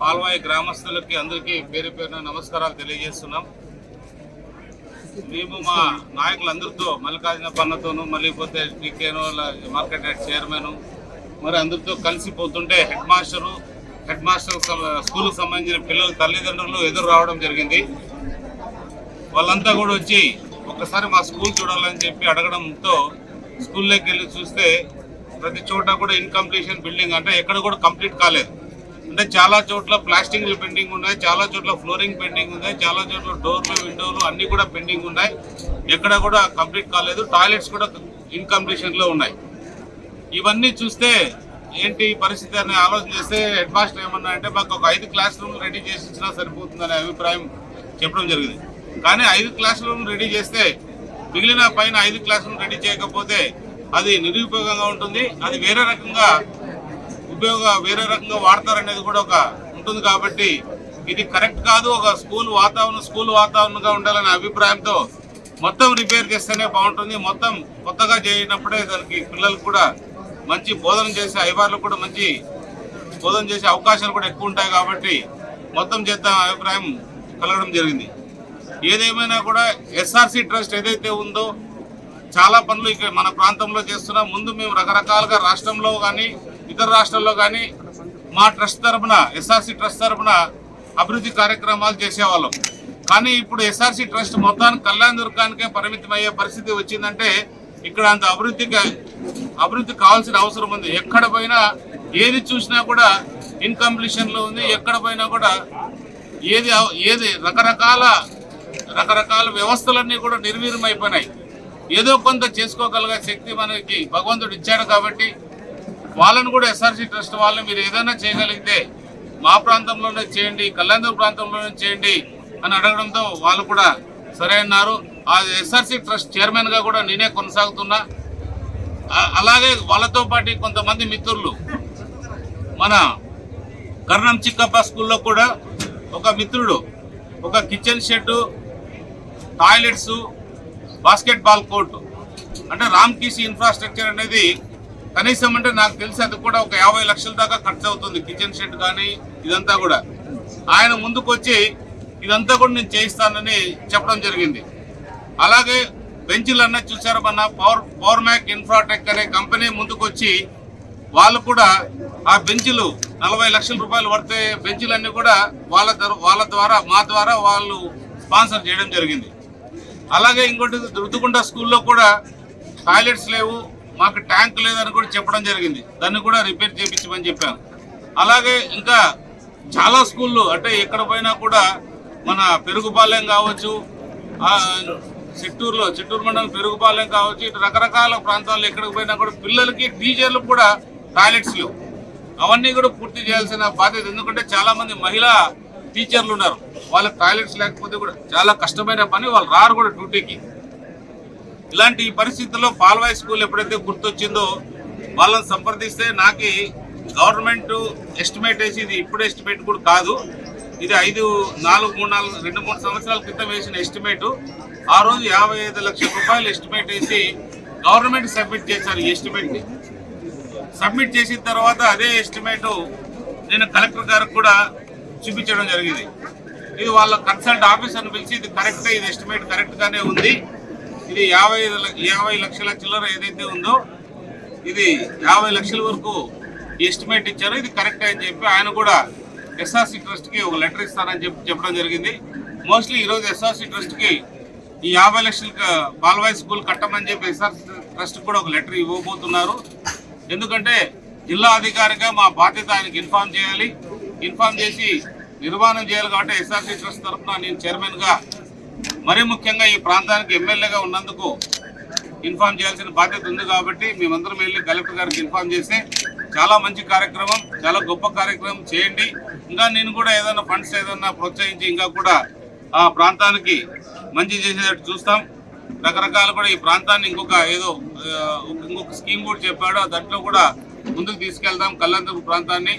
పాల్వాయి గ్రామస్తులకి అందరికీ పేరు పేరున నమస్కారాలు తెలియజేస్తున్నాం. మేము మా నాయకులందరితో మల్లికార్జున పన్నతోనూ మళ్ళీ పోతే టీకేనో మార్కెట్ యార్డ్ చైర్మన్ మరి అందరితో కలిసి పోతుంటే హెడ్ మాస్టర్ స్కూల్కి సంబంధించిన పిల్లల తల్లిదండ్రులు ఎదురు రావడం జరిగింది. వాళ్ళంతా కూడా వచ్చి ఒక్కసారి మా స్కూల్ చూడాలని చెప్పి అడగడంతో స్కూల్లోకి వెళ్ళి చూస్తే ప్రతి చోట కూడా ఇన్కంప్లీషన్ బిల్డింగ్, అంటే ఎక్కడ కూడా కంప్లీట్ కాలేదు. అంటే చాలా చోట్ల ప్లాస్టింగ్లు పెండింగ్ ఉన్నాయి, చాలా చోట్ల ఫ్లోరింగ్ పెండింగ్ ఉన్నాయి, చాలా చోట్ల డోర్లు విండోలు అన్నీ కూడా పెండింగ్ ఉన్నాయి, ఎక్కడ కూడా కంప్లీట్ కాలేదు. టాయిలెట్స్ కూడా ఇన్కంప్లీషన్లో ఉన్నాయి. ఇవన్నీ చూస్తే ఏంటి పరిస్థితి అని ఆలోచన చేస్తే హెడ్ మాస్టర్ ఏమన్నా అంటే మాకు ఒక 5 క్లాస్ రూమ్లు రెడీ చేసి ఇచ్చినా సరిపోతుందనే అభిప్రాయం చెప్పడం జరిగింది. కానీ 5 క్లాస్ రూమ్ రెడీ చేస్తే మిగిలిన పైన 5 క్లాస్ రూమ్ రెడీ చేయకపోతే అది నిరుపయోగంగా ఉంటుంది, అది వేరే రకంగా వాడతారనేది కూడా ఒక ఉంటుంది. కాబట్టి ఇది కరెక్ట్ కాదు. ఒక స్కూల్ వాతావరణంగా ఉండాలనే అభిప్రాయంతో మొత్తం రిపేర్ చేస్తేనే బాగుంటుంది. మొత్తం కొత్తగా చేయనప్పుడే దానికి పిల్లలకు కూడా మంచి బోధన చేసే అధికారులకు కూడా మంచి బోధన చేసే అవకాశాలు కూడా ఎక్కువ ఉంటాయి. కాబట్టి మొత్తం చేద్దాం అభిప్రాయం కలగడం జరిగింది. ఏదేమైనా కూడా ఎస్ఆర్సి ట్రస్ట్ ఏదైతే ఉందో చాలా పనులు ఇక్కడ మన ప్రాంతంలో చేస్తున్నాం. ముందు మేము రకరకాలుగా రాష్ట్రంలో కానీ ఇతర రాష్ట్రాల్లో కానీ మా ట్రస్ట్ తరఫున ఎస్ఆర్సి ట్రస్ట్ తరఫున అభివృద్ధి కార్యక్రమాలు చేసేవాళ్ళం. కానీ ఇప్పుడు ఎస్ఆర్సి ట్రస్ట్ మొత్తానికి కళ్యాణ దుర్గానికే పరిమితం అయ్యే పరిస్థితి వచ్చిందంటే ఇక్కడ అంత అభివృద్ధి కావాల్సిన అవసరం ఉంది. ఎక్కడ పోయినా ఏది చూసినా కూడా ఇన్కంప్లీషన్లో ఉంది. ఎక్కడ పోయినా కూడా ఏది రకరకాల వ్యవస్థలన్నీ కూడా నిర్వీర్యమైపోయినాయి. ఏదో కొంత చేసుకోగలిగే శక్తి మనకి భగవంతుడు ఇచ్చాడు. కాబట్టి వాళ్ళను కూడా ఎస్ఆర్సి ట్రస్ట్ వాళ్ళని మీరు ఏదైనా చేయగలిగితే మా ప్రాంతంలోనే చేయండి, కళ్యాణ ప్రాంతంలోనే చేయండి అని అడగడంతో వాళ్ళు కూడా సరే అన్నారు. ఆ ఎస్ఆర్సి ట్రస్ట్ చైర్మన్గా కూడా నేనే కొనసాగుతున్నా. అలాగే వాళ్ళతో పాటు కొంతమంది మిత్రులు మన కర్ణం చిక్కప్ప స్కూల్లో కూడా ఒక మిత్రుడు ఒక kitchen shed, toilets, basketball court, అంటే రామ్కీసీ ఇన్ఫ్రాస్ట్రక్చర్ అనేది కనీసం అంటే నాకు తెలిసి అది కూడా ఒక 50 లక్షల దాకా ఖర్చు అవుతుంది. కిచెన్ షెడ్ కానీ ఇదంతా కూడా ఆయన ముందుకు వచ్చి ఇదంతా కూడా నేను చేయిస్తానని చెప్పడం జరిగింది. అలాగే బెంచ్లు అన్న చూసారమన్నా పవర్ మ్యాక్ ఇన్ఫ్రాటెక్ అనే కంపెనీ ముందుకు వచ్చి వాళ్ళు కూడా ఆ బెంచ్లు 40 లక్షల రూపాయలు పడితే బెంచ్లన్నీ కూడా వాళ్ళ ద్వారా మా ద్వారా వాళ్ళు స్పాన్సర్ చేయడం జరిగింది. అలాగే ఇంకోటి రుతుగుండ స్కూల్లో కూడా టాయిలెట్స్ లేవు, మాకు ట్యాంక్ లేదని కూడా చెప్పడం జరిగింది. దాన్ని కూడా రిపేర్ చేయించమని చెప్పాను. అలాగే ఇంకా చాలా స్కూళ్ళు అంటే ఎక్కడ పోయినా కూడా మన పెరుగుపాలెం కావచ్చు, చిత్తూరు మండలం పెరుగుపాలెం కావచ్చు, ఇటు రకరకాల ప్రాంతాల్లో ఎక్కడికి పోయినా కూడా పిల్లలకి టీచర్లకు కూడా టాయిలెట్స్ లేవు. అవన్నీ కూడా పూర్తి చేయాల్సిన బాధ్యత. ఎందుకంటే చాలా మంది మహిళా టీచర్లు ఉన్నారు, వాళ్ళకి టాయిలెట్స్ లేకపోతే కూడా చాలా కష్టమైన పని, వాళ్ళు రారు కూడా డ్యూటీకి. ఇలాంటి పరిస్థితుల్లో పాల్వాయి స్కూల్ ఎప్పుడైతే గుర్తొచ్చిందో వాళ్ళని సంప్రదిస్తే నాకు గవర్నమెంట్ ఎస్టిమేట్ వేసి, ఇది ఇప్పుడు ఎస్టిమేట్ కూడా కాదు, ఇది 2-3 సంవత్సరాల క్రితం వేసిన ఎస్టిమేటు. ఆ రోజు 55 లక్షల రూపాయలు ఎస్టిమేట్ వేసి గవర్నమెంట్ సబ్మిట్ చేశారు. ఈ ఎస్టిమేట్ని సబ్మిట్ చేసిన తర్వాత అదే ఎస్టిమేటు నేను కలెక్టర్ గారికి కూడా చూపించడం జరిగింది. ఇది వాళ్ళ కన్సల్ట్ ఆఫీసర్ని పిలిచి ఇది కరెక్టే, ఇది ఎస్టిమేట్ కరెక్ట్గానే ఉంది, ఇది 50 లక్షల చిల్లర ఏదైతే ఉందో ఇది 50 లక్షల వరకు ఎస్టిమేట్ ఇచ్చారు, ఇది కరెక్ట్ అని చెప్పి ఆయన కూడా ఎస్ఆర్సి ట్రస్ట్కి ఒక లెటర్ ఇస్తారని చెప్పడం జరిగింది. మోస్ట్లీ ఈరోజు ఎస్ఆర్సి ట్రస్ట్కి ఈ 50 లక్షలకు పాల్వాయి స్కూల్ కట్టమని చెప్పి ఎస్ఆర్సి ట్రస్ట్ కూడా ఒక లెటర్ ఇవ్వబోతున్నారు. ఎందుకంటే జిల్లా అధికారిగా మా బాధ్యత ఆయనకి ఇన్ఫార్మ్ చేసి నిర్మాణం చేయాలి. కాబట్టి ఎస్ఆర్సి ట్రస్ట్ తరఫున నేను చైర్మన్గా, మరీ ముఖ్యంగా ఈ ప్రాంతానికి ఎమ్మెల్యేగా ఉన్నందుకు ఇన్ఫార్మ్ చేయాల్సిన బాధ్యత ఉంది. కాబట్టి మేమందరం వెళ్ళి కలెక్టర్ గారికి ఇన్ఫార్మ్ చేస్తే చాలా మంచి కార్యక్రమం, చాలా గొప్ప కార్యక్రమం చేయండి. ఇంకా నేను కూడా ఏదైనా ఫండ్స్ ఏదైనా ప్రోత్సహించి ఇంకా కూడా ఆ ప్రాంతానికి మంచి చేసేటట్టు చూస్తాం. రకరకాలు కూడా ఈ ప్రాంతాన్ని ఇంకొక స్కీమ్ కూడా చెప్పాడు, దాంట్లో కూడా ముందుకు తీసుకెళ్దాం. కళ్యాణదుర్గం ప్రాంతాన్ని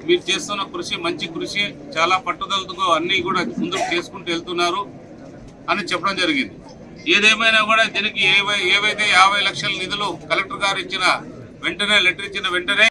మీరు చేస్తున్న కృషి మంచి కృషి, చాలా పట్టుదలతో అన్నీ కూడా ముందుకు చేసుకుంటూ వెళ్తున్నారు అని చెప్పడం జరిగింది. ఏదేమైనా కూడా దీనికి ఏవైతే 50 లక్షల నిధులు కలెక్టర్ గారు లెటర్ ఇచ్చిన వెంటనే